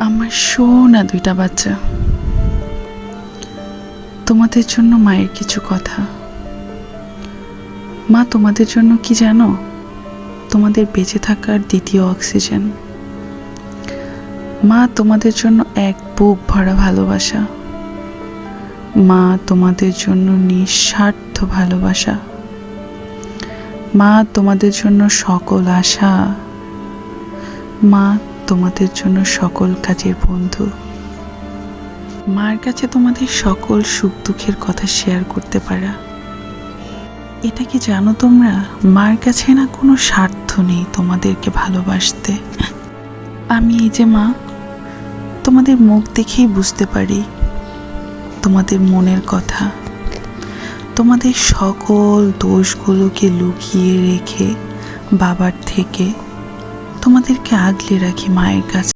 আমার সোনা দুইটা বাচ্চা, তোমাদের জন্য মায়ের কিছু কথা। মা তোমাদের জন্য কি জানো? তোমাদের বেঁচে থাকার দ্বিতীয় অক্সিজেন। মা তোমাদের জন্য এক বুক ভরা ভালোবাসা। মা তোমাদের জন্য নিঃস্বার্থ ভালোবাসা। মা তোমাদের জন্য সকল আশা। মা তোমাদের জন্য সকল কাজের বন্ধু। মার কাছে তোমাদের সকল সুখ দুঃখের কথা শেয়ার করতে পারা। এটা কি জানো তোমরা, মার কাছে না কোনো স্বার্থ নেই তোমাদেরকে ভালোবাসতে। আমি এই যে মা, তোমাদের মুখ দেখেই বুঝতে পারি তোমাদের মনের কথা। তোমাদের সকল দোষগুলোকে লুকিয়ে রেখে বাবার থেকে তোমাদেরকে আগলে রাখি মায়ের কাছে।